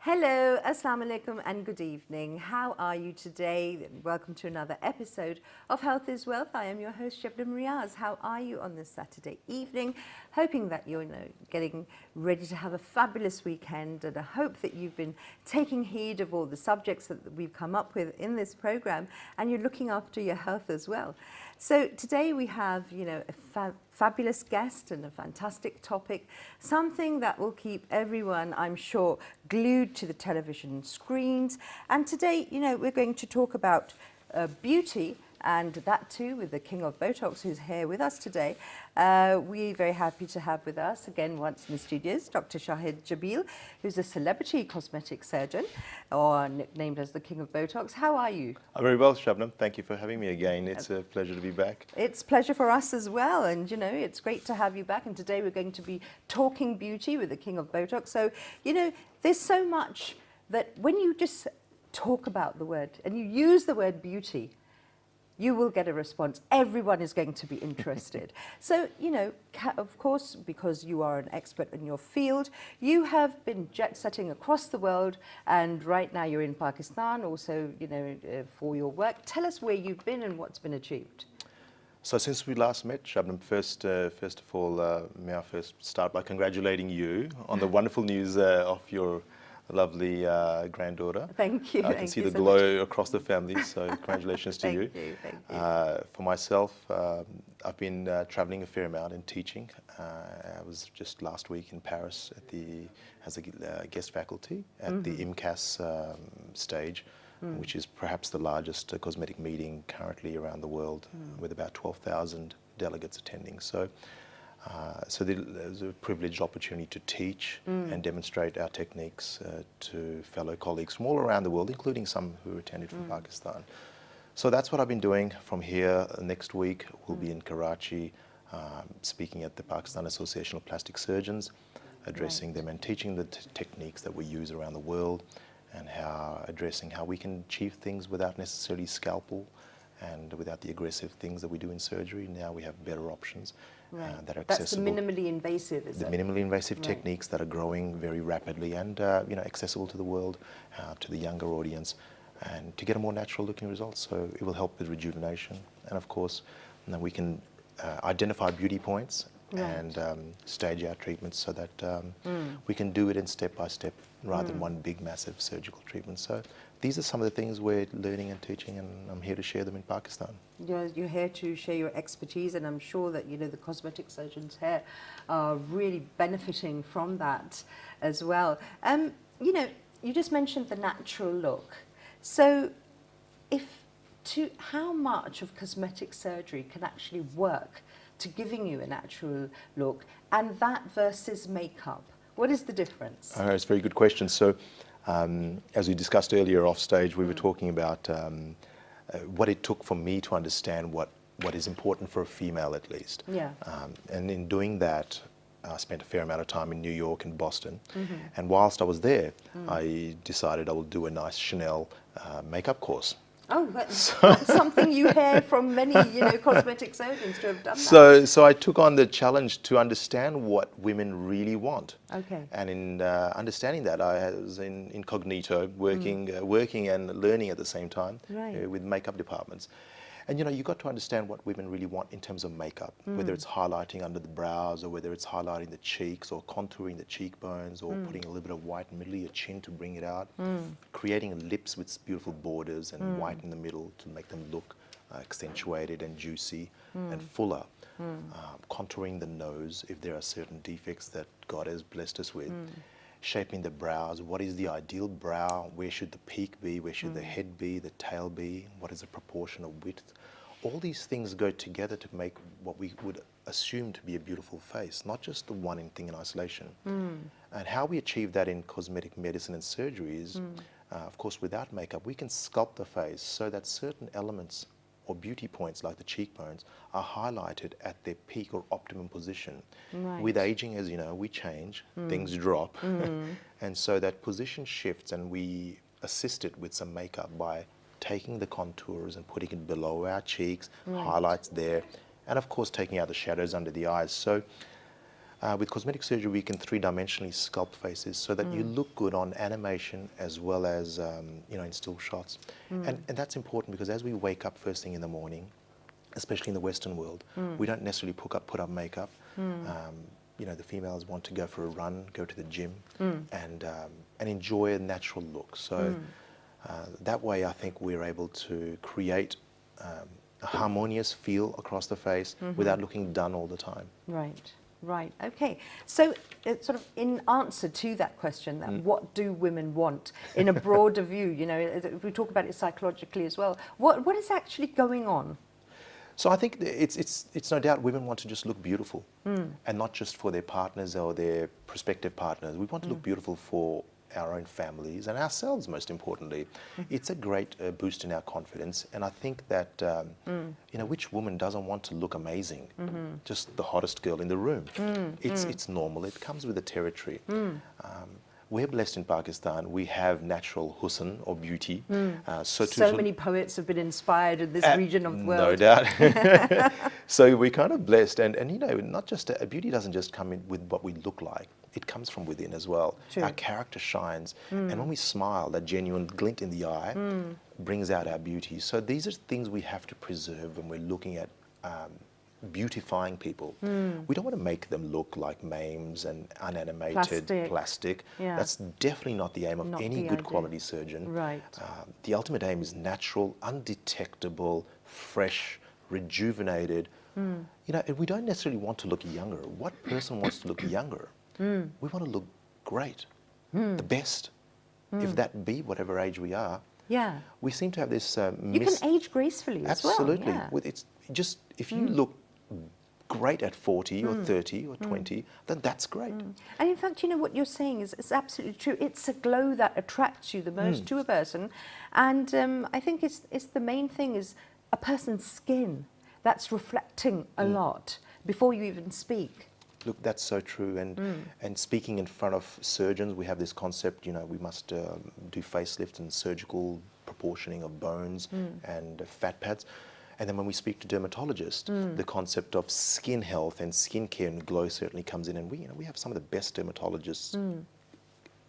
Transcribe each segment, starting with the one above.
Hello, Assalamu alaikum and good evening. How are you today? Welcome to another episode of Health is Wealth. I am your host, Shahid Jamil. How are you on this Saturday evening? Hoping that you're getting ready to have a fabulous weekend, and I hope that you've been taking heed of all the subjects that we've come up with in this program and you're looking after your health as well. So today we have, a fabulous guest and a fantastic topic, something that will keep everyone, I'm sure, glued to the television screens. And today, we're going to talk about beauty, and that too with the king of Botox, who's here with us today. We're very happy to have with us again once in the studios Dr. Shahid Jamil, who's a celebrity cosmetic surgeon, or nicknamed as the king of Botox. How are you? I'm very well, Shabnam. Thank you for having me again. It's a pleasure to be back. It's a pleasure for us as well, and it's great to have you back. And today we're going to be talking beauty with the king of Botox. So, there's so much that when you just talk about the word and you use the word beauty, you will get a response. Everyone is going to be interested. So, of course, because you are an expert in your field, you have been jet-setting across the world, and right now you're in Pakistan also, for your work. Tell us where you've been and what's been achieved. So since we last met, Shabnam, first of all, may I first start by congratulating you on the wonderful news of your lovely granddaughter. Thank you. I can see the glow across the family, so congratulations to you. Thank you. For myself, I've been traveling a fair amount and teaching. I was just last week in Paris as a guest faculty at the IMCAS stage, which is perhaps the largest cosmetic meeting currently around the world, with about 12,000 delegates attending. So there's a privileged opportunity to teach and demonstrate our techniques to fellow colleagues from all around the world, including some who attended from Pakistan. So that's what I've been doing from here. Next week we'll be in Karachi, speaking at the Pakistan Association of Plastic Surgeons, addressing them and teaching the techniques that we use around the world, and addressing how we can achieve things without necessarily scalpel and without the aggressive things that we do in surgery. Now we have better options that are accessible. That's the minimally invasive, is it? The minimally invasive techniques that are growing very rapidly and accessible to the world, to the younger audience, and to get a more natural looking result. So it will help with rejuvenation, and of course we can identify beauty points and stage our treatments so that we can do it in step by step rather than one big massive surgical treatment. So these are some of the things we're learning and teaching, and I'm here to share them in Pakistan. You're here to share your expertise, and I'm sure that the cosmetic surgeons here are really benefiting from that as well. You just mentioned the natural look. So how much of cosmetic surgery can actually work to giving you a natural look, and that versus makeup? What is the difference? It's a very good question. So as we discussed earlier off stage, we were talking about what it took for me to understand what is important for a female, at least. Yeah. And in doing that, I spent a fair amount of time in New York and Boston. And whilst I was there, I decided I would do a nice Chanel makeup course. Oh, that's something you hear from many, cosmetic surgeons to have done that. So I took on the challenge to understand what women really want. Okay. And in understanding that, I was in incognito, working and learning at the same time with makeup departments. And you got to understand what women really want in terms of makeup, whether it's highlighting under the brows, or whether it's highlighting the cheeks, or contouring the cheekbones, or putting a little bit of white in the middle of your chin to bring it out, creating lips with beautiful borders and white in the middle to make them look accentuated and juicy and fuller, contouring the nose if there are certain defects that God has blessed us with. Shaping the brows, what is the ideal brow, where should the peak be, where should the head be, the tail be, what is the proportion of width. All these things go together to make what we would assume to be a beautiful face, not just the one thing in isolation. And how we achieve that in cosmetic medicine and surgery is, of course, without makeup, we can sculpt the face so that certain elements or beauty points like the cheekbones are highlighted at their peak or optimum position. Right. With aging, as you know, we change, things drop, and so that position shifts, and we assist it with some makeup by taking the contours and putting it below our cheeks, highlights there, and of course taking out the shadows under the eyes. So With cosmetic surgery, we can three-dimensionally sculpt faces so that you look good on animation as well as in still shots. And that's important because as we wake up first thing in the morning, especially in the Western world, we don't necessarily put up makeup. The females want to go for a run, go to the gym, and enjoy a natural look. So that way, I think we're able to create a harmonious feel across the face without looking done all the time. Right. Right, okay. So sort of in answer to that question, that what do women want in a broader view, if we talk about it psychologically as well, what is actually going on? So I think it's no doubt women want to just look beautiful, and not just for their partners or their prospective partners. We want to look beautiful for our own families and ourselves, most importantly. It's a great boost in our confidence, and I think that which woman doesn't want to look amazing, just the hottest girl in the room? It's normal. It comes with the territory. We're blessed in Pakistan. We have natural husn or beauty. So many poets have been inspired in this region of the world. No doubt. So we're kind of blessed, and not just beauty doesn't just come in with what we look like. It comes from within as well. True. Our character shines, and when we smile, that genuine glint in the eye brings out our beauty. So these are things we have to preserve when we're looking at beautifying people. We don't want to make them look like maims and unanimated plastic. Yeah. That's definitely not the aim of any good quality surgeon. Right. The ultimate aim is natural, undetectable, fresh, rejuvenated. And we don't necessarily want to look younger. What person wants to look younger? We want to look great, the best, if that be whatever age we are. Yeah. We seem to have this you can age gracefully as well. Absolutely. Yeah. It's just, if you look great at 40 or 30 or 20, then that's great. And in fact, what you're saying is absolutely true. It's a glow that attracts you the most to a person. And I think it's the main thing is a person's skin that's reflecting a lot before you even speak. Look, that's so true. And speaking in front of surgeons, we have this concept, we must do facelift and surgical proportioning of bones and fat pads. And then when we speak to dermatologists, the concept of skin health and skin care and glow certainly comes in. And we have some of the best dermatologists,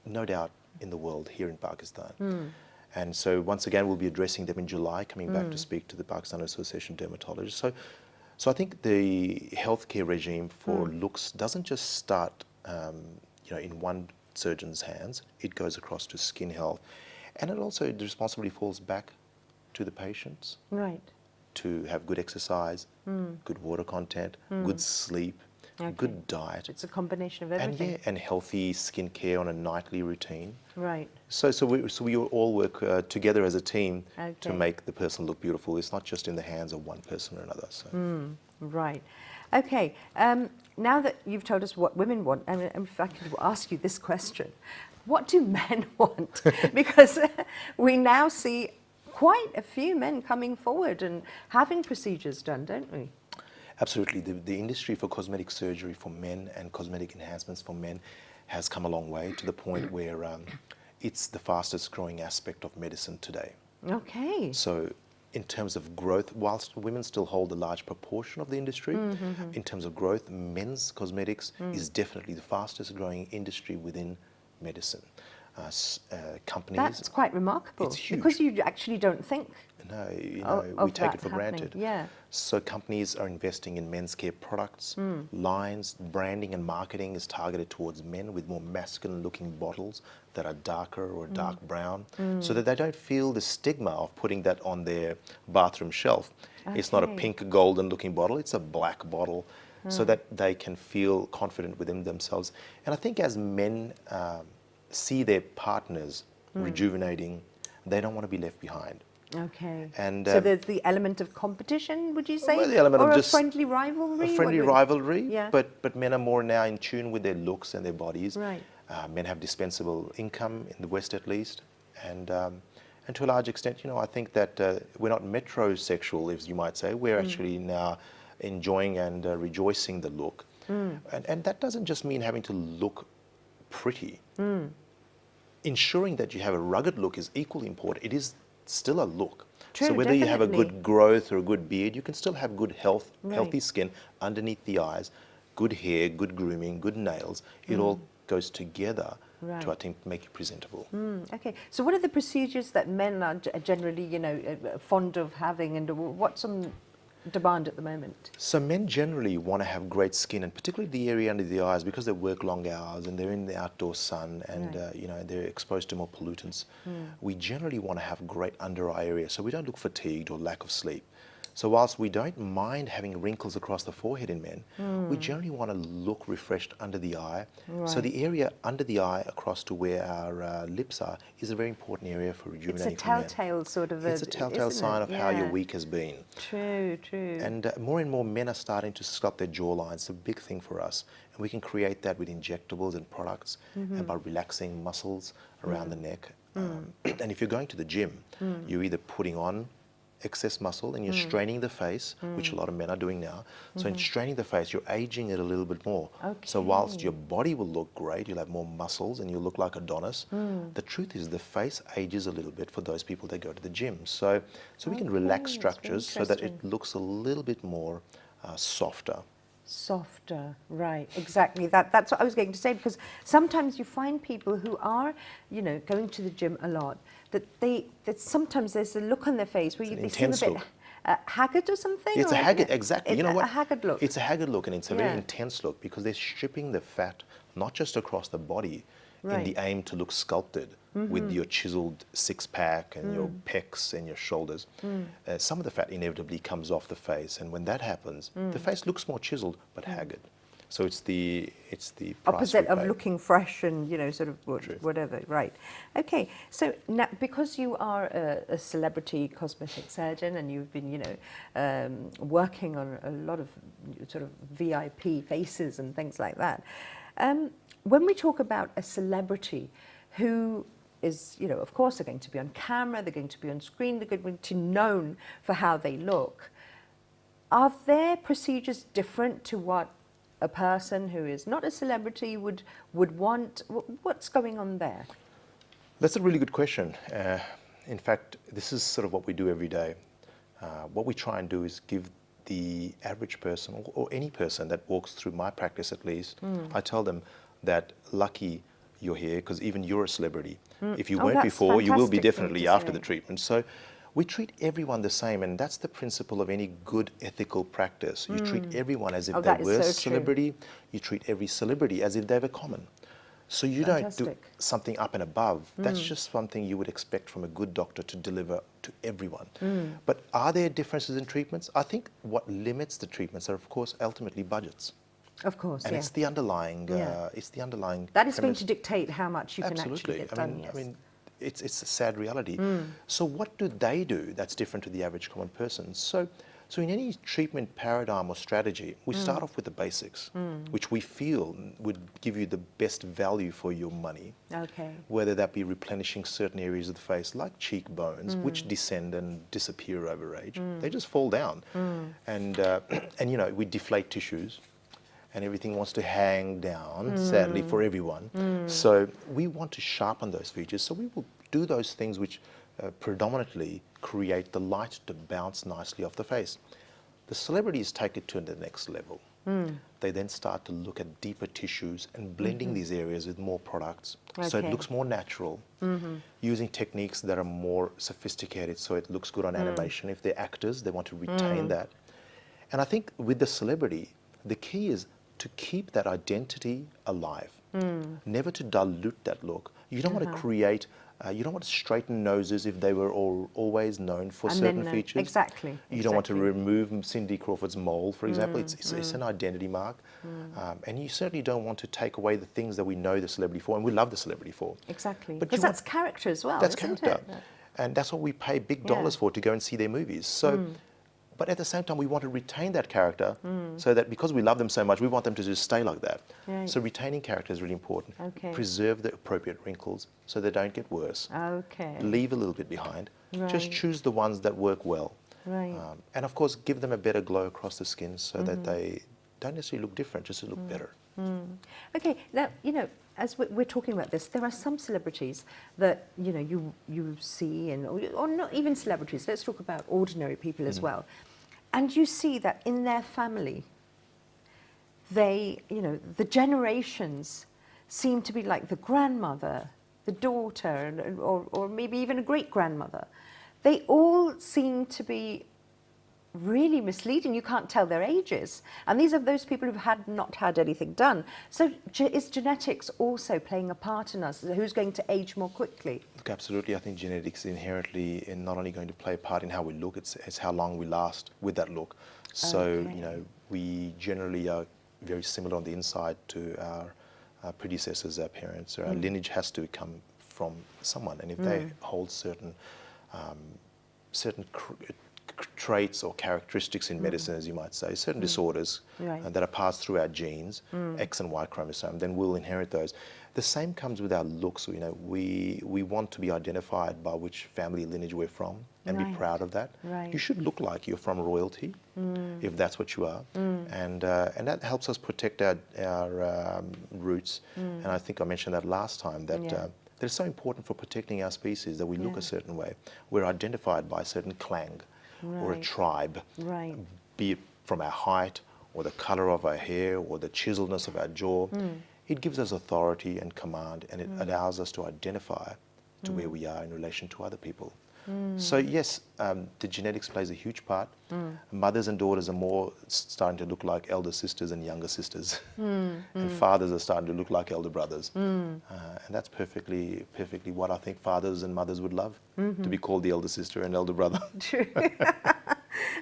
no doubt, in the world here in Pakistan. And so once again, we'll be addressing them in July, coming back to speak to the Pakistan Association of Dermatologists. So I think the healthcare regime for looks doesn't just start, in one surgeon's hands. It goes across to skin health, and it also, the responsibility falls back to the patients. Right. To have good exercise, good water content, good sleep, good diet. It's a combination of everything. And healthy skin care on a nightly routine. Right. So we all work together as a team to make the person look beautiful. It's not just in the hands of one person or another. So. Right. Okay. Now that you've told us what women want, if I could ask you this question, what do men want? Because we now see quite a few men coming forward and having procedures done, don't we? Absolutely. The industry for cosmetic surgery for men and cosmetic enhancements for men has come a long way to the point where it's the fastest growing aspect of medicine today. Okay. So in terms of growth, whilst women still hold a large proportion of the industry, in terms of growth, men's cosmetics is definitely the fastest growing industry within medicine. Companies. That's quite remarkable. It's huge. Because you actually don't think. No, we take it for granted. Yeah. So companies are investing in men's care products, lines, branding and marketing is targeted towards men with more masculine looking bottles that are darker or dark brown, so that they don't feel the stigma of putting that on their bathroom shelf. Okay. It's not a pink golden looking bottle, it's a black bottle, so that they can feel confident within themselves. And I think as men see their partners rejuvenating, they don't want to be left behind. Okay. And so there's the element of competition, would you say? Well, the element or of a just friendly rivalry? A friendly rivalry, yeah. but men are more now in tune with their looks and their bodies. Right. Men have dispensable income, in the West at least. And to a large extent, I think that we're not metrosexual, as you might say. We're actually now enjoying and rejoicing the look. And that doesn't just mean having to look pretty. Ensuring that you have a rugged look is equally important. It is still a look. True, so whether you have a definitely. good growth or a good beard, you can still have good health, healthy skin underneath the eyes, good hair, good grooming, good nails, it all goes together Right. to, I think, make you presentable. Okay, so what are the procedures that men are generally, fond of having, and what's on demand at the moment? So men generally want to have great skin, and particularly the area under the eyes, because they work long hours and they're in the outdoor sun, and Right. they're exposed to more pollutants. We generally want to have great under eye area, so we don't look fatigued or lack of sleep. So whilst we don't mind having wrinkles across the forehead in men, we generally want to look refreshed under the eye. So Right. the area under the eye across to where our lips are is a very important area for It's rejuvenating a for men. telltale sort of It's a telltale isn't sign it? of how your Yeah. week has been. True. And more men are starting to sculpt their jawline. It's a big thing for us. And we can create that with injectables and products and by relaxing muscles around the neck. And if you're going to the gym, you're either putting on excess muscle and you're straining the face, which a lot of men are doing now. So in straining the face, you're aging it a little bit more. So whilst your body will look great, you'll have more muscles and you'll look like Adonis, the truth is the face ages a little bit for those people that go to the gym. So we can relax Okay, that's very structures so that it interesting. looks a little bit more softer. Softer, right, exactly. That's what I was going to say, because sometimes you find people who are, going to the gym a lot, that sometimes there's a look on their face where It's an they seem a intense bit look. haggard or something? It's a or haggard, exactly. You know what? A haggard look. It's a haggard look, and it's a very Yeah. intense look because they're stripping the fat, not just across the body, in the Right. aim to look sculpted with your chiseled six-pack and your pecs and your shoulders. Some of the fat inevitably comes off the face, and when that happens, the face looks more chiseled but haggard. So it's the price Opposite we of pay. looking fresh and sort of True. whatever, right? Okay, so now because you are a celebrity cosmetic surgeon and you've been working on a lot of sort of VIP faces and things like that, when we talk about a celebrity who is, of course, they're going to be on camera, they're going to be on screen, they're going to be known for how they look. Are their procedures different to what a person who is not a celebrity would want? What's going on there? That's a really good question. In fact, this is sort of what we do every day. What we try and do is give the average person, or any person that walks through my practice at least, I tell them that lucky you're here because even you're a celebrity. If you Oh, weren't that's before, you will be fantastic thing definitely to after say. the treatment. So we treat everyone the same, and that's the principle of any good ethical practice. You treat everyone as if Oh, they that is were a so true. celebrity. You treat every celebrity as if they were common. So you don't do Fantastic. something up and above. That's just something you would expect from a good doctor to deliver to everyone. But are there differences in treatments? I think what limits the treatments are, of course, ultimately budgets. Of course, And yeah. it's the underlying, Yeah. That That is going to dictate how much you can actually Absolutely. get done. Yes. I mean, it's a sad reality. So what do they do that's different to the average common person? So in any treatment paradigm or strategy, we start off with the basics, which we feel would give you the best value for your money. Okay. Whether that be replenishing certain areas of the face, like cheekbones, which descend and disappear over age. They just fall down. And we deflate tissues. And everything wants to hang down, sadly, for everyone. So we want to sharpen those features. So we will do those things which predominantly create the light to bounce nicely off the face. The celebrities take it to the next level. They then start to look at deeper tissues and blending these areas with more products. So it Okay. looks more natural, using techniques that are more sophisticated so it looks good on animation. If they're actors, they want to retain that. And I think with the celebrity, the key is to keep that identity alive, never to dilute that look. You don't want to create, you don't want to straighten noses if they were always known for And certain then, features. exactly. You don't want to exactly. remove Cindy Crawford's mole, for example. It's an identity mark. And you certainly don't want to take away the things that we know the celebrity for, and we love the celebrity for. Exactly. But Because you that's character as well, That's isn't character. it? And that's what we pay big Yeah. dollars for, to go and see their movies. So, but at the same time, we want to retain that character so that because we love them so much, we want them to just stay like that. Right. So retaining character is really important. Okay. Preserve the appropriate wrinkles so they don't get worse. Okay. Leave a little bit behind. Just Right. choose the ones that work well. Right. And of course, give them a better glow across the skin so that they don't necessarily look different, just to look better. Okay, now, as we're talking about this, there are some celebrities that, you see, or not even celebrities, let's talk about ordinary people as well. And you see that in their family, they, you know, the generations seem to be like the grandmother, the daughter, or maybe even a great-grandmother. They all seem to be really misleading. You can't tell their ages. And these are those people who've not had anything done. So is genetics also playing a part in us? Who's going to age more quickly? Look, absolutely. I think genetics inherently is not only going to play a part in how we look, it's how long we last with that look. So, Okay. you know, we generally are very similar on the inside to our predecessors, our parents. So our lineage has to come from someone. And if they hold certain traits or characteristics in medicine, as you might say, certain disorders Right. that are passed through our genes, X and Y chromosome, then we'll inherit those. The same comes with our looks. You know, we want to be identified by which family lineage we're from and be Right. proud of that. Right. You should look like you're from royalty, if that's what you are, and that helps us protect our roots. And I think I mentioned that last time, that that is so important for protecting our species, that we look a certain way. We're identified by a certain clan or a Right. tribe, Right. be it from our height or the color of our hair or the chiseledness of our jaw. It gives us authority and command, and it allows us to identify to where we are in relation to other people. So yes, the genetics plays a huge part. Mothers and daughters are more starting to look like elder sisters and younger sisters, and fathers are starting to look like elder brothers. And that's perfectly what I think fathers and mothers would love, to be called the elder sister and elder brother. True.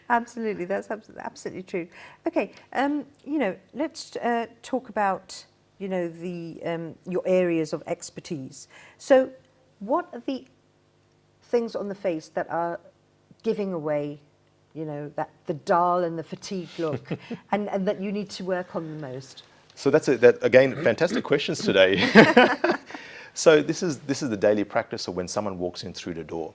Absolutely, that's absolutely true. Okay, you know, let's talk about, you know, the your areas of expertise. So, what are the things on the face that are giving away, you know, that the dull and the fatigued look, and that you need to work on the most? So that again, fantastic questions today. So this is the daily practice of when someone walks in through the door.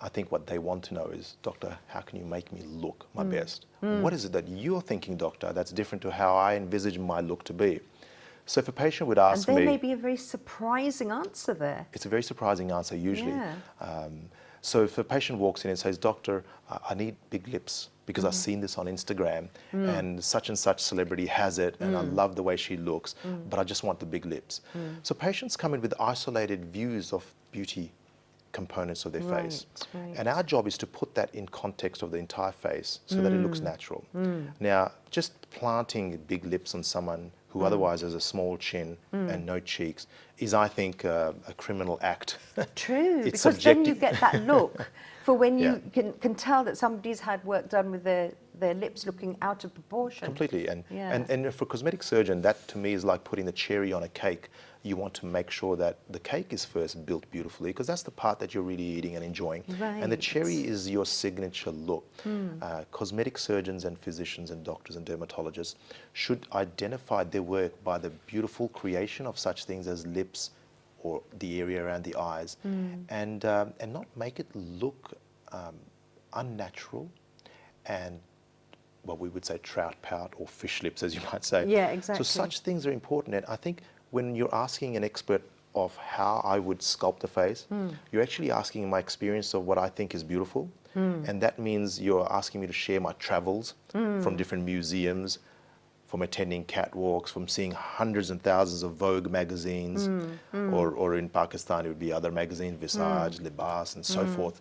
I think what they want to know is, doctor, how can you make me look my best? What is it that you're thinking, doctor, that's different to how I envisage my look to be? So if a patient would ask me... And there may be a very surprising answer there. It's a very surprising answer usually. Yeah. So if a patient walks in and says, doctor, I need big lips because I've seen this on Instagram and such celebrity has it and I love the way she looks, but I just want the big lips. So patients come in with isolated views of beauty components of their face. Right. And our job is to put that in context of the entire face so that it looks natural. Now, just planting big lips on someone who otherwise has a small chin and no cheeks is, I think, a criminal act. True, It's because then you subjective. get that look for when you Yeah. can tell that somebody's had work done with their lips looking out of proportion. Completely. Yeah. And for a cosmetic surgeon, that to me is like putting the cherry on a cake. You want to make sure that the cake is first built beautifully, because that's the part that you're really eating and enjoying. And the Right. cherry is your signature look. Cosmetic surgeons and physicians and doctors and dermatologists should identify their work by the beautiful creation of such things as lips or the area around the eyes, and not make it look unnatural and what we would say trout pout or fish lips, as you might say. Yeah, exactly. So such things are important. And I think when you're asking an expert of how I would sculpt a face, you're actually asking my experience of what I think is beautiful. And that means you're asking me to share my travels from different museums, from attending catwalks, from seeing hundreds and thousands of Vogue magazines, or in Pakistan it would be other magazines, Visage, Libas, and so forth,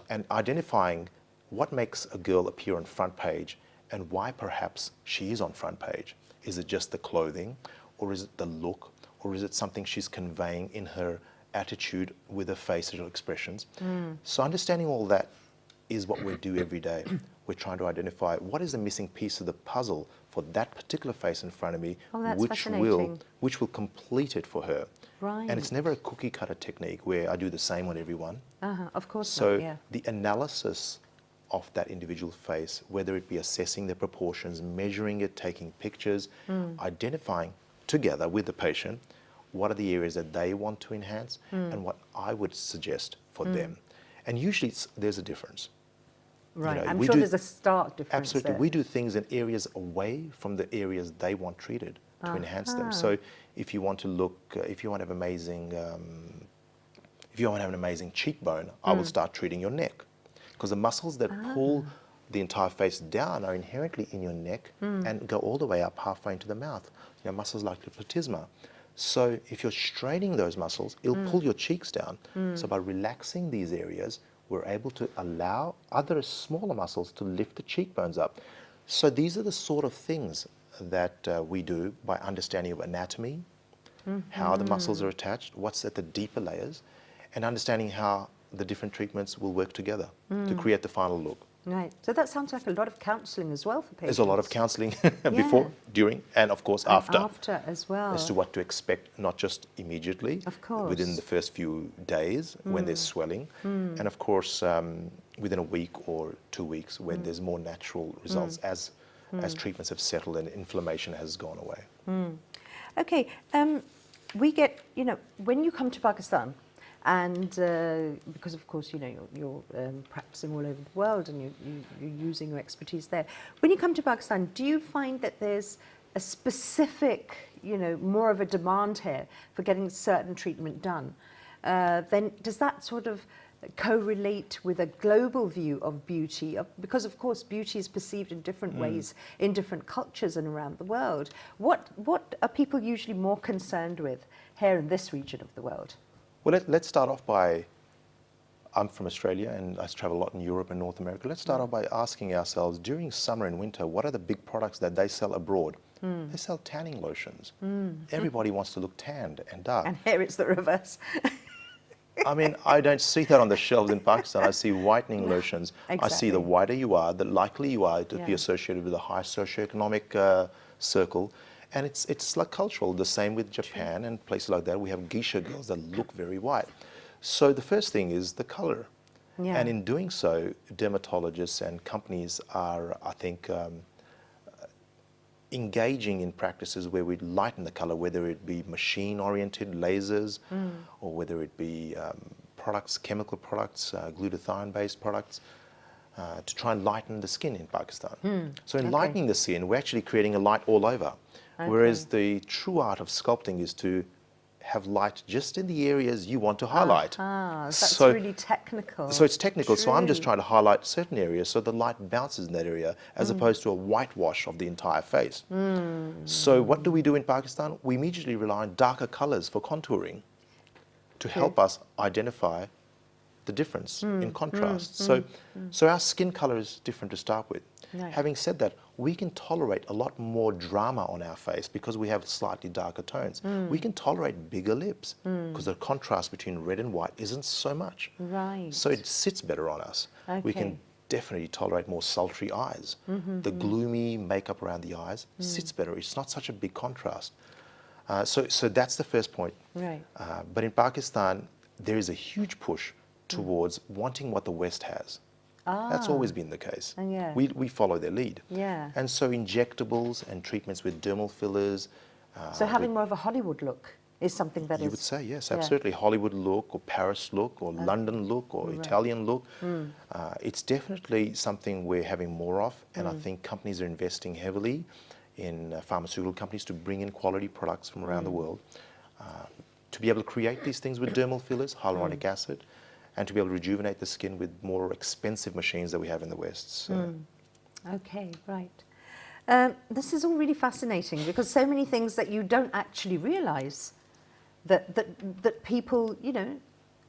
and identifying what makes a girl appear on front page and why perhaps she is on front page. Is it just the clothing, or is it the look, or is it something she's conveying in her attitude with her facial expressions? So understanding all that is what we do every day. We're trying to identify what is the missing piece of the puzzle for that particular face in front of me, Oh, that's which will complete it for her. Right. And it's never a cookie cutter technique where I do the same on everyone. Of course So not, yeah. the analysis of that individual face, whether it be assessing the proportions, measuring it, taking pictures, identifying together with the patient what are the areas that they want to enhance and what I would suggest for them. And usually there's a difference. Right, know, I'm we sure do- there's a stark difference Absolutely. there. We do things in areas away from the areas they want treated to enhance them. So if you want to look, if you want to have amazing, if you want to have an amazing cheekbone, I will start treating your neck. Because the muscles that pull the entire face down are inherently in your neck and go all the way up halfway into the mouth. You know, muscles like the platysma. So if you're straining those muscles, it'll pull your cheeks down. So by relaxing these areas, we're able to allow other smaller muscles to lift the cheekbones up. So these are the sort of things that we do by understanding of anatomy, how the muscles are attached, what's at the deeper layers, and understanding how the different treatments will work together to create the final look. Right. So that sounds like a lot of counselling as well for patients. There's a lot of counselling before, during, and of course after. After as well. As to what to expect, not just immediately, of course, within the first few days when there's swelling, and of course within a week or 2 weeks when there's more natural results as treatments have settled and inflammation has gone away. Okay, we get, you know, when you come to Pakistan, and because of course, you know, you're practicing all over the world and you're using your expertise there. When you come to Pakistan, do you find that there's a specific, you know, more of a demand here for getting certain treatment done? Then does that sort of correlate with a global view of beauty? Because of course beauty is perceived in different ways in different cultures and around the world. What are people usually more concerned with here in this region of the world? Well, let's start off by, I'm from Australia and I travel a lot in Europe and North America. Let's start off by asking ourselves, during summer and winter, what are the big products that they sell abroad? They sell tanning lotions. Everybody wants to look tanned and dark. And here it's the reverse. I mean, I don't see that on the shelves in Pakistan. I see whitening lotions. Exactly. I see the whiter you are, the likely you are to be associated with a high socioeconomic circle. And it's like cultural. The same with Japan and places like that. We have geisha girls that look very white. So the first thing is the color. Yeah. And in doing so, dermatologists and companies are, I think, engaging in practices where we lighten the color, whether it be machine-oriented lasers or whether it be products, chemical products, glutathione-based products, to try and lighten the skin in Pakistan. So in lightening the skin, we're actually creating a light all over. Whereas the true art of sculpting is to have light just in the areas you want to highlight. That's really technical. So it's technical. True. So I'm just trying to highlight certain areas so the light bounces in that area as opposed to a whitewash of the entire face. So what do we do in Pakistan? We immediately rely on darker colors for contouring to help us identify the difference in contrast. So our skin color is different to start with. Right. Having said that, we can tolerate a lot more drama on our face because we have slightly darker tones. We can tolerate bigger lips because the contrast between red and white isn't so much. Right. So it sits better on us. We can definitely tolerate more sultry eyes. The gloomy makeup around the eyes sits better. It's not such a big contrast. So that's the first point. Right. But in Pakistan, there is a huge push towards wanting what the West has. That's always been the case. Yeah. We follow their lead. Yeah. And so injectables and treatments with dermal fillers. So having more of a Hollywood look is something that you would say, yes, absolutely. Hollywood look or Paris look or London look or Italian look. It's definitely something we're having more of. And I think companies are investing heavily in pharmaceutical companies to bring in quality products from around the world to be able to create these things with dermal fillers, hyaluronic acid, and to be able to rejuvenate the skin with more expensive machines that we have in the West. So. Okay, right. This is all really fascinating because so many things that you don't actually realise that people, you know,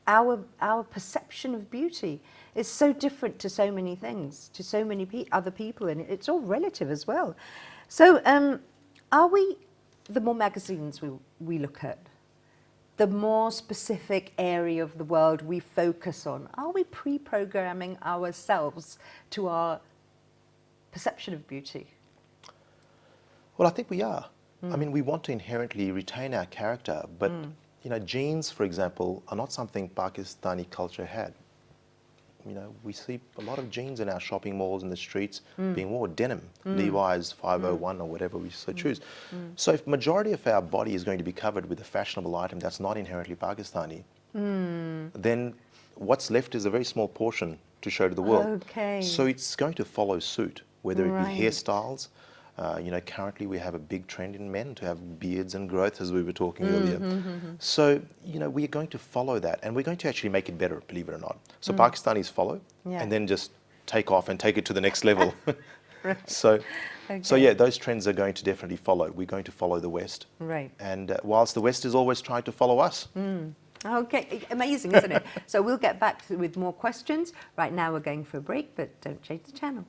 our perception of beauty is so different to so many things, to so many other people, and it's all relative as well. So are we, the more magazines we look at, the more specific area of the world we focus on, are we pre-programming ourselves to our perception of beauty? Well, I think we are. I mean, we want to inherently retain our character, but you know, jeans, for example, are not something Pakistani culture had. You know, we see a lot of jeans in our shopping malls in the streets being worn, denim, Levi's 501 or whatever we so choose. So if majority of our body is going to be covered with a fashionable item that's not inherently Pakistani, then what's left is a very small portion to show to the world. Okay. So it's going to follow suit, whether it be hairstyles. You know, currently we have a big trend in men to have beards and growth, as we were talking earlier. So, you know, we are going to follow that, and we're going to actually make it better, believe it or not. So Pakistanis follow, and then just take off and take it to the next level. Right. So Okay. yeah, those trends are going to definitely follow. We're going to follow the West. Right. And whilst the West is always trying to follow us. Okay, amazing, isn't it? So we'll get back with more questions. Right now we're going for a break, but don't change the channel.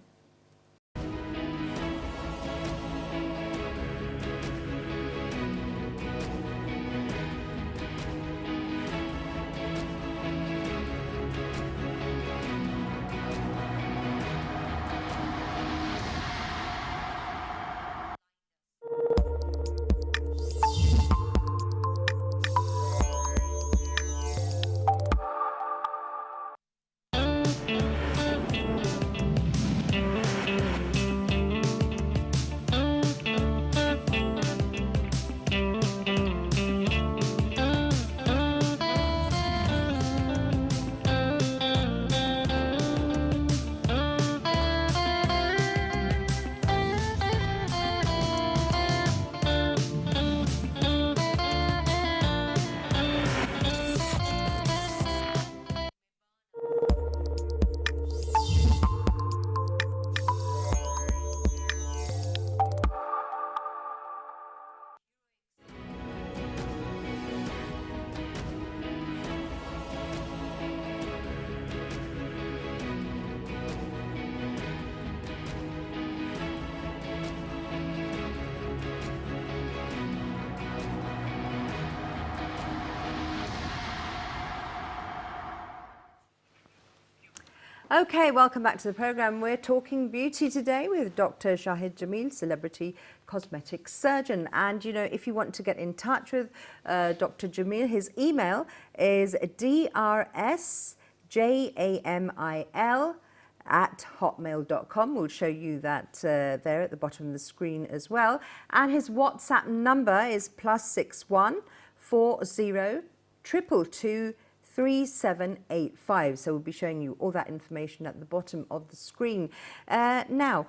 Okay, welcome back to the program. We're talking beauty today with Dr. Shahid Jamil, celebrity cosmetic surgeon. And, you know, if you want to get in touch with Dr. Jamil, his email is drsjamil@hotmail.com. We'll show you that there at the bottom of the screen as well. And his WhatsApp number is +61 40 222 3785. So we'll be showing you all that information at the bottom of the screen. Now,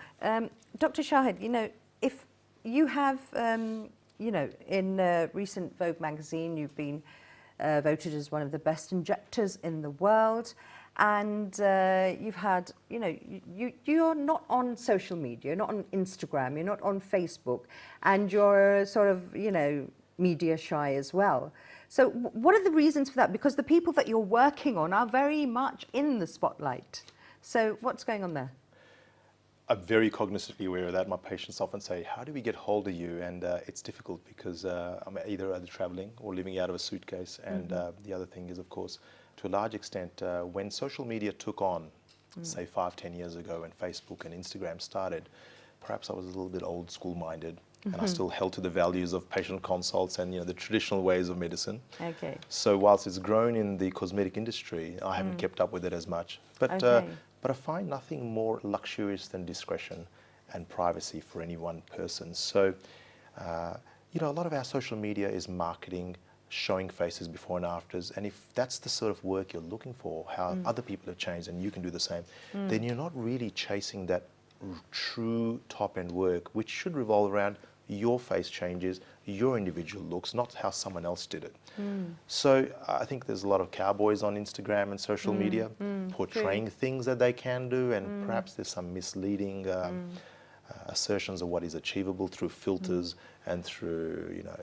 Dr. Shahid, you know, if you have, you know, in recent Vogue magazine, you've been voted as one of the best injectors in the world. And you've had, you know, you're not on social media, you're not on Instagram, you're not on Facebook, and you're sort of, you know, media shy as well. So what are the reasons for that? Because the people that you're working on are very much in the spotlight. So what's going on there? I'm very cognitively aware of that. My patients often say, how do we get hold of you? And it's difficult because I'm either traveling or living out of a suitcase. And the other thing is, of course, to a large extent, when social media took on, say 5-10 years ago, when Facebook and Instagram started, perhaps I was a little bit old school minded. And I still held to the values of patient consults and, you know, the traditional ways of medicine. Okay. So whilst it's grown in the cosmetic industry, I haven't kept up with it as much. But I find nothing more luxurious than discretion and privacy for any one person. So, you know, a lot of our social media is marketing, showing faces before and afters. And if that's the sort of work you're looking for, how other people have changed and you can do the same, then you're not really chasing that true top-end work, which should revolve around your face changes, your individual looks, not how someone else did it. So I think there's a lot of cowboys on Instagram and social media portraying things that they can do, and perhaps there's some misleading assertions of what is achievable through filters and through, you know,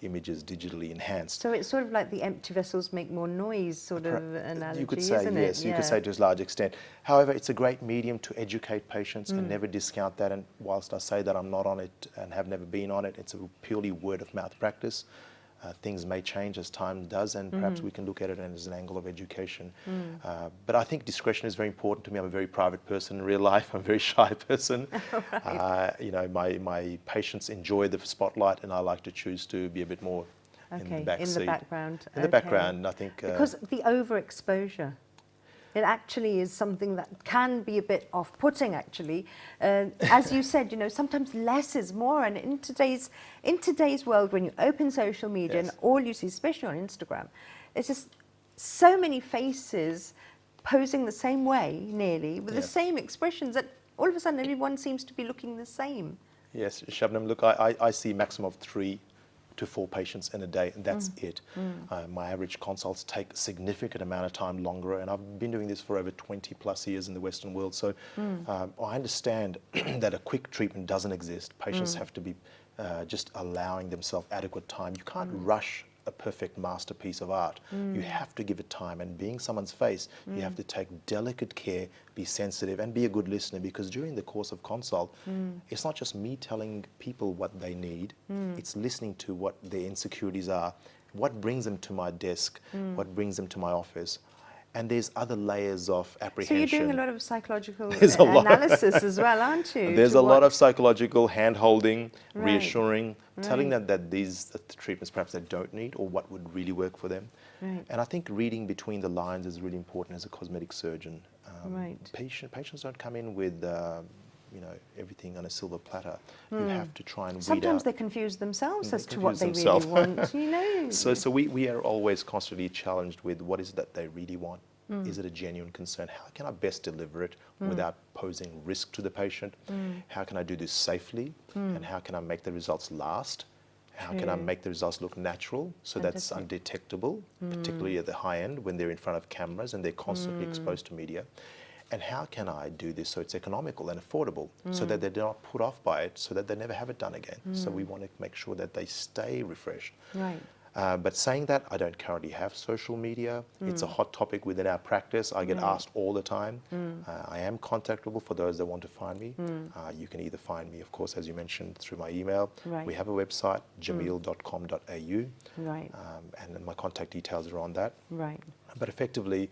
images digitally enhanced. So it's sort of like the empty vessels make more noise sort of analogy, you could say, isn't it? yes, you could say to a large extent. However, it's a great medium to educate patients and never discount that. And whilst I say that I'm not on it and have never been on it, it's a purely word of mouth practice. Things may change as time does, and perhaps we can look at it as an angle of education. But I think discretion is very important to me. I'm a very private person in real life. I'm a very shy person. Right. You know, my patients enjoy the spotlight, and I like to choose to be a bit more in the back seat. In the background. In the background, I think. Because the overexposure. It actually is something that can be a bit off-putting, actually. As you said, you know, sometimes less is more. And in today's world, when you open social media and all you see, especially on Instagram, it's just so many faces posing the same way, nearly, with the same expressions, that all of a sudden everyone seems to be looking the same. Yes, Shabnam, look, I see a maximum of 3 to 4 patients in a day, and that's it. My average consults take a significant amount of time longer, and I've been doing this for over 20 plus years in the Western world. So I understand that a quick treatment doesn't exist. Patients have to be just allowing themselves adequate time. You can't rush a perfect masterpiece of art. You have to give it time, and being someone's face, you have to take delicate care, be sensitive, and be a good listener, because during the course of consult, it's not just me telling people what they need, it's listening to what their insecurities are, what brings them to my desk, what brings them to my office. And there's other layers of apprehension. So you're doing a lot of psychological analysis as well, aren't you? There's a lot of psychological hand-holding, reassuring, telling Right. them that these are the treatments perhaps they don't need, or what would really work for them. Right. And I think reading between the lines is really important as a cosmetic surgeon. Right. Patients don't come in with everything on a silver platter. You have to try and weed out. Sometimes they confuse themselves as to what they confuse really themselves. want, So we are always constantly challenged with what is it that they really want. Is it a genuine concern? How can I best deliver it without posing risk to the patient? How can I do this safely? And how can I make the results last? How can I make the results look natural so that's undetectable, particularly at the high end when they're in front of cameras and they're constantly exposed to media? And how can I do this so it's economical and affordable, so that they're not put off by it, so that they never have it done again? So we want to make sure that they stay refreshed. Right. But saying that, I don't currently have social media. It's a hot topic within our practice. I get asked all the time. I am contactable for those that want to find me. You can either find me, of course, as you mentioned, through my email. Right. We have a website, jamil.com.au. Right. And then my contact details are on that. Right. But effectively,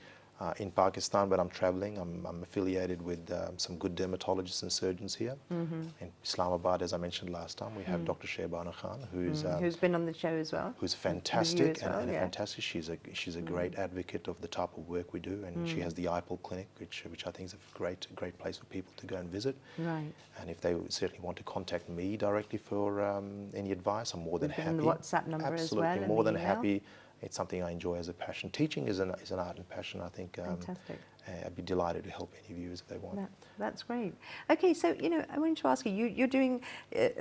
in Pakistan, when I'm traveling, I'm affiliated with some good dermatologists and surgeons here. In Islamabad, as I mentioned last time, we have Dr. Shehbana Khan, Who's been on the show as well. who's fantastic as well, and yeah. fantastic. She's a great advocate of the type of work we do, and she has the IPL clinic, which I think is a great place for people to go and visit. Right. And if they certainly want to contact me directly for any advice, I'm more than We've given happy. the WhatsApp number as well, Absolutely, and more the than email. happy. It's something I enjoy as a passion. Teaching is an art and passion. I think Fantastic. I'd be delighted to help any viewers if they want. That's great. Okay, so I wanted to ask you. You're doing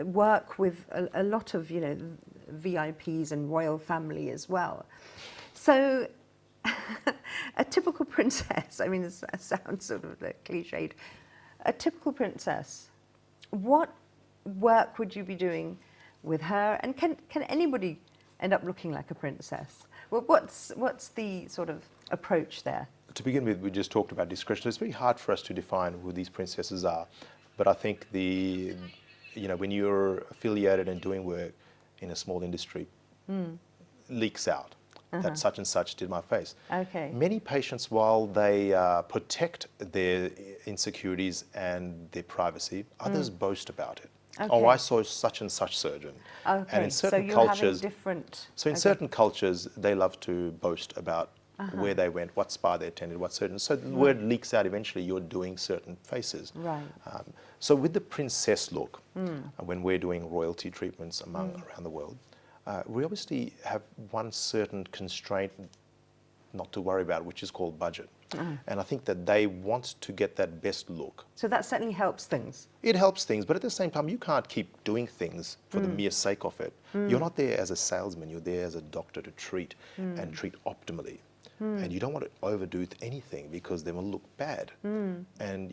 work with a lot of VIPs and royal family as well. So a typical princess. I mean, this sounds sort of cliched. A typical princess. What work would you be doing with her? And can anybody end up looking like a princess? Well, what's the sort of approach there? To begin with, we just talked about discretion. It's very hard for us to define who these princesses are, but I think when you're affiliated and doing work in a small industry, leaks out that such and such did my face. Okay. Many patients, while they protect their insecurities and their privacy, others boast about it. Okay. Oh, I saw such and such surgeon. Okay. And in certain so you're cultures, having different. so in certain cultures, they love to boast about where they went, what spa they attended, what surgeon. So the word leaks out eventually, you're doing certain faces. Right. So with the princess look, when we're doing royalty treatments around the world, we obviously have one certain constraint not to worry about, which is called budget. And I think that they want to get that best look. So that certainly helps things. It helps things, but at the same time, you can't keep doing things for the mere sake of it. You're not there as a salesman, you're there as a doctor to treat and treat optimally. And you don't want to overdo anything because they will look bad. And,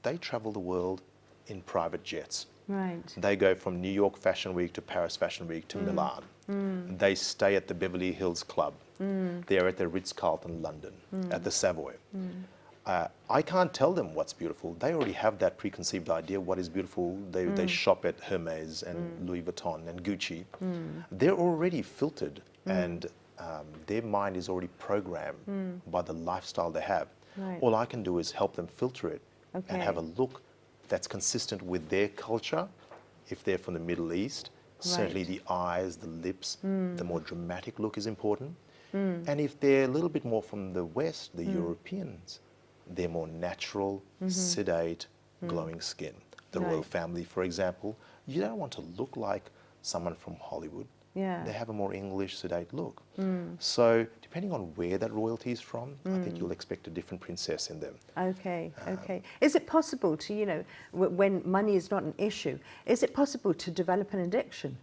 they travel the world in private jets. Right. They go from New York Fashion Week to Paris Fashion Week to Milan. They stay at the Beverly Hills Club. They're at the Ritz-Carlton London, at the Savoy. I can't tell them what's beautiful. They already have that preconceived idea what is beautiful. They shop at Hermes and Louis Vuitton and Gucci. They're already filtered and their mind is already programmed by the lifestyle they have. Right. All I can do is help them filter it Okay. and have a look that's consistent with their culture. If they're from the Middle East, certainly the eyes, the lips, the more dramatic look is important. And if they're a little bit more from the West, the Europeans, they're more natural, sedate, glowing skin. The royal family, for example, you don't want to look like someone from Hollywood. Yeah. They have a more English, sedate look. So depending on where that royalty is from, I think you'll expect a different princess in them. Okay, okay. Is it possible to, when money is not an issue, is it possible to develop an addiction?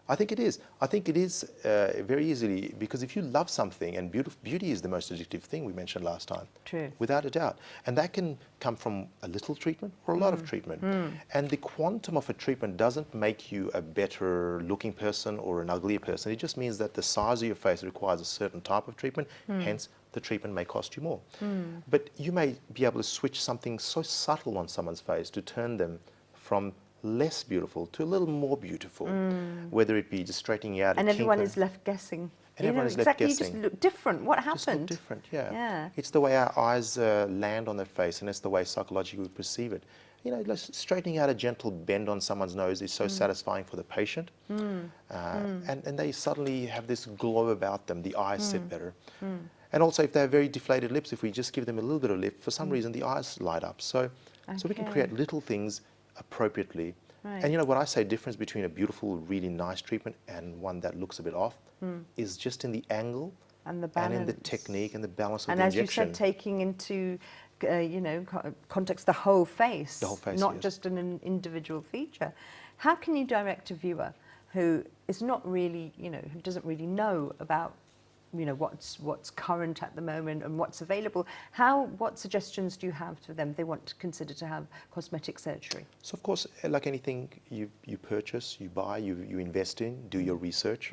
I think it is. I think it is very easily, because if you love something, and beauty is the most addictive thing we mentioned last time. True. Without a doubt. And that can come from a little treatment or a lot of treatment. And the quantum of a treatment doesn't make you a better looking person or an uglier person. It just means that the size of your face requires a certain type of treatment, hence the treatment may cost you more. But you may be able to switch something so subtle on someone's face to turn them from less beautiful to a little more beautiful, whether it be just straightening out and a everyone kink. is left guessing. And everyone is left exactly, guessing. you just look different. What Just look happened? different, yeah. Yeah. It's the way our eyes land on their face, and it's the way psychologically we perceive it. You know, like straightening out a gentle bend on someone's nose is so satisfying for the patient, and they suddenly have this glow about them. The eyes sit better. And also, if they have very deflated lips, if we just give them a little bit of lip, for some reason the eyes light up. So we can create little things appropriately. Right. And you know what I say, difference between a beautiful, really nice treatment and one that looks a bit off is just in the angle And the and balance. in the technique and the balance of And the as injection. you said, taking into context the whole face, The whole face, not yes. just an individual feature. How can you direct a viewer who is not really, who doesn't really know about, what's current at the moment and what's available? What suggestions do you have for them if they want to consider to have cosmetic surgery? So of course, like anything you purchase, you buy, you invest in, do your research,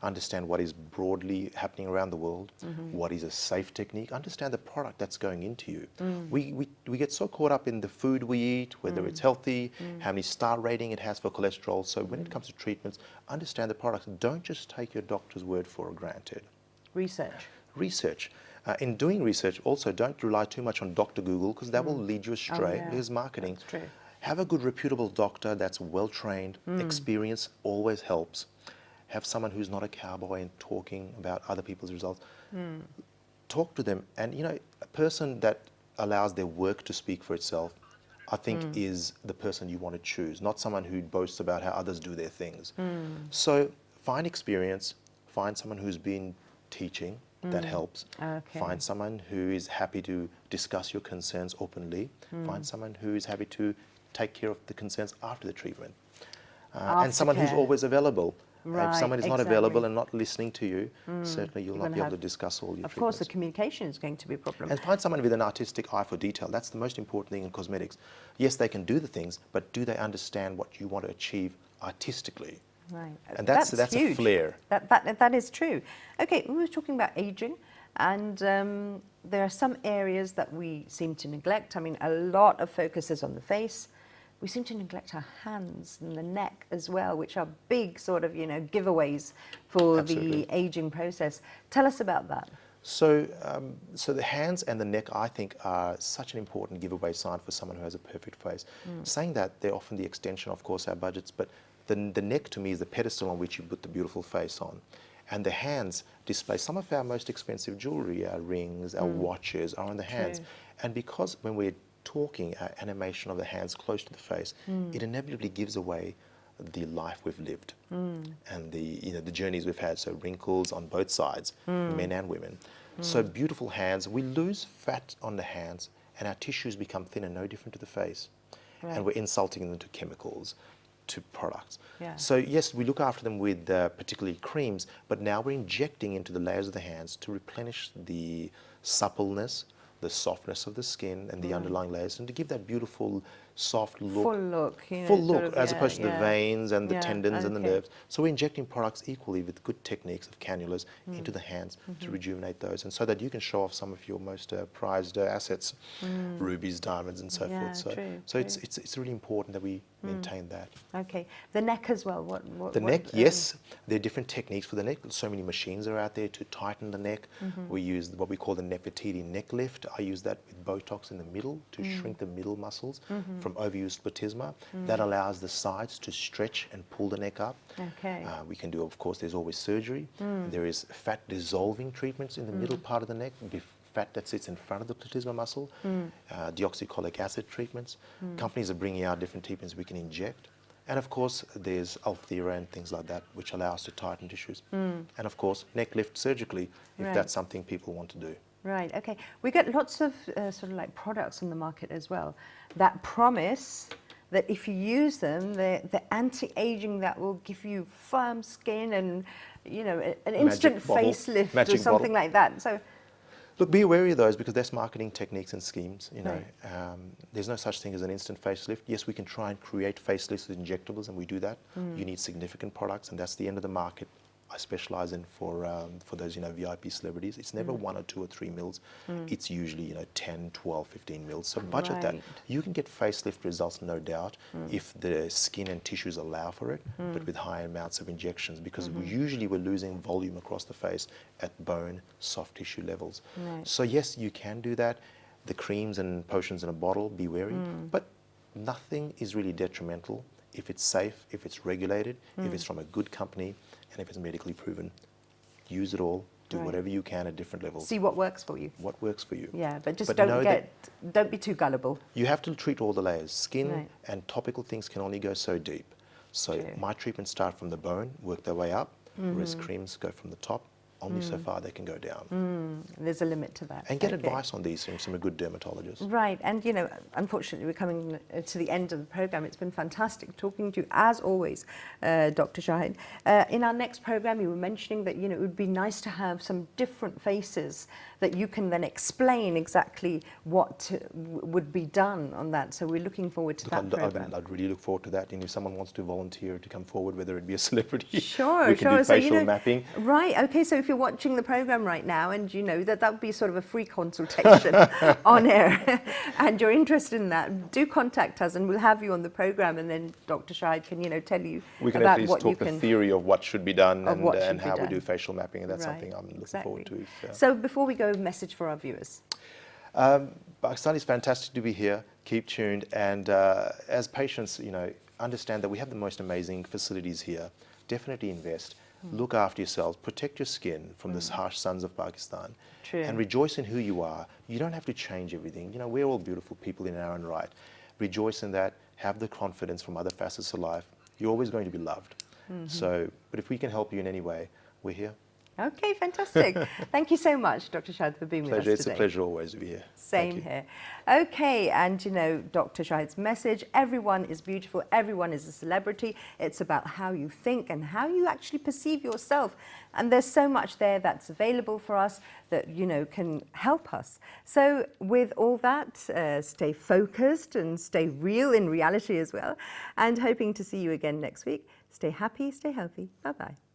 understand what is broadly happening around the world, what is a safe technique, understand the product that's going into you. We get so caught up in the food we eat, whether it's healthy, how many star rating it has for cholesterol. So when it comes to treatments, understand the product. Don't just take your doctor's word for granted. Research. Research. In doing research, also don't rely too much on Dr. Google, because that will lead you astray. yeah. Because marketing. That's true. Have a good, reputable doctor that's well trained. Experience always helps. Have someone who's not a cowboy and talking about other people's results. Talk to them, and a person that allows their work to speak for itself, I think, is the person you want to choose, not someone who boasts about how others do their things. So find experience, find someone who's been teaching, that helps. Okay. Find someone who is happy to discuss your concerns openly. Find someone who is happy to take care of the concerns after the treatment. And someone who's Aftercare. always available. Right, If someone is not exactly. available and not listening to you, certainly you'll You're not gonna be able have- to discuss all your Of course, treatments. the communication is going to be a problem. And find someone with an artistic eye for detail. That's the most important thing in cosmetics. Yes, they can do the things, but do they understand what you want to achieve artistically? Right. And that's a huge. flair. That is true. Okay, we were talking about aging, and there are some areas that we seem to neglect. I mean, a lot of focus is on the face. We seem to neglect our hands and the neck as well, which are big sort of, giveaways for Absolutely. the aging process. Tell us about that. So the hands and the neck, I think, are such an important giveaway sign for someone who has a perfect face. Saying that, they're often the extension, of course, our budgets, but the neck to me is the pedestal on which you put the beautiful face on. And the hands display some of our most expensive jewelry, our rings, our watches are on the hands. True. And because when we're talking, our animation of the hands close to the face, it inevitably gives away the life we've lived and the journeys we've had. So wrinkles on both sides, men and women. So beautiful hands. We lose fat on the hands, and our tissues become thinner, no different to the face. Right. And we're insulting them to chemicals, to products. Yeah. So yes, we look after them with particularly creams, but now we're injecting into the layers of the hands to replenish the suppleness, the softness of the skin and the underlying layers, and to give that beautiful, soft look. Full look. Full look, as opposed to the veins and the Yeah, tendons and the okay. nerves. So we're injecting products equally with good techniques of cannulas into the hands to rejuvenate those, and so that you can show off some of your most prized assets, rubies, diamonds, and so Yeah, forth. So, true, so true. it's really important that we maintain that. Okay. The neck as well. What The neck, yes, there are different techniques for the neck. So many machines are out there to tighten the neck. We use what we call the Nefertiti neck lift. I use that with Botox in the middle to shrink the middle muscles from overused platysma. That allows the sides to stretch and pull the neck up. Okay. We can do, of course, there's always surgery. There is fat dissolving treatments in the middle part of the neck, fat that sits in front of the platysma muscle, deoxycholic acid treatments. Companies are bringing out different treatments we can inject. And of course, there's Althera and things like that, which allow us to tighten tissues. And of course, neck lift surgically, if Right. that's something people want to do. Right, okay. We get lots of sort of like products on the market as well that promise that if you use them, the anti-aging that will give you firm skin and, you know, an instant bottle, facelift or magic something bottle. like that. So, Look, be wary of those because that's marketing techniques and schemes. You know, Right. there's no such thing as an instant facelift. Yes, we can try and create facelifts with injectables, and we do that. You need significant products, and that's the end of the market. I specialize in for those, you know, VIP celebrities. It's never 1 or 2 or 3 mils. It's usually, you know, 10, 12, 15 mils. So budget that. Right. You can get facelift results, no doubt, if the skin and tissues allow for it, but with high amounts of injections, because usually we're losing volume across the face at bone, soft tissue levels. Right. So yes, you can do that. The creams and potions in a bottle, be wary, but nothing is really detrimental if it's safe, if it's regulated, if it's from a good company, and if it's medically proven. Use it all. Do Right. whatever you can at different levels. see what works for you. What works for you. Yeah, but just But know don't that don't be too gullible. you have to treat all the layers. Skin Right. and topical things can only go so deep. So True. my treatments start from the bone, work their way up, whereas creams go from the top. Only so far they can go down. There's a limit to that. And get Okay. advice on these things from a good dermatologist. Right, and you know, unfortunately, we're coming to the end of the program. It's been fantastic talking to you, as always, Dr. Shahid. In our next program, you were mentioning that, you know, it would be nice to have some different faces that you can then explain exactly what would be done on that. So we're looking forward to that program. I'd really look forward to that. And if someone wants to volunteer to come forward, whether it be a celebrity, Sure, we can sure. do So, facial you know, mapping. Right. Okay. So if you're watching the program right now, and you know that would be sort of a free consultation on air, and you're interested in that, do contact us, and we'll have you on the program, and then Dr. Shahid can, you know, tell you We can about at least what you talk the can. theory of what should be done Of what should and be how we done. do facial mapping, and that's Right, something I'm looking exactly. forward to. So before we go, a message for our viewers. Pakistan is fantastic to be here. Keep tuned, and as patients, you know, understand that we have the most amazing facilities here. Definitely invest. Look after yourselves. Protect your skin from the harsh suns of Pakistan. True. And rejoice in who you are. You don't have to change everything. You know, we're all beautiful people in our own right. Rejoice in that. Have the confidence from other facets of life. You're always going to be loved. So, but if we can help you in any way, we're here. Okay, fantastic. Thank you so much, Dr. Shahid, for being with us Pleasure. It's today. a pleasure always to be here. Thank Same you. here. Okay, and you know, Dr. Shahid's message, everyone is beautiful, everyone is a celebrity. It's about how you think and how you actually perceive yourself. And there's so much there that's available for us that, you know, can help us. So with all that, stay focused and stay real in reality as well. And hoping to see you again next week. Stay happy, stay healthy. Bye-bye.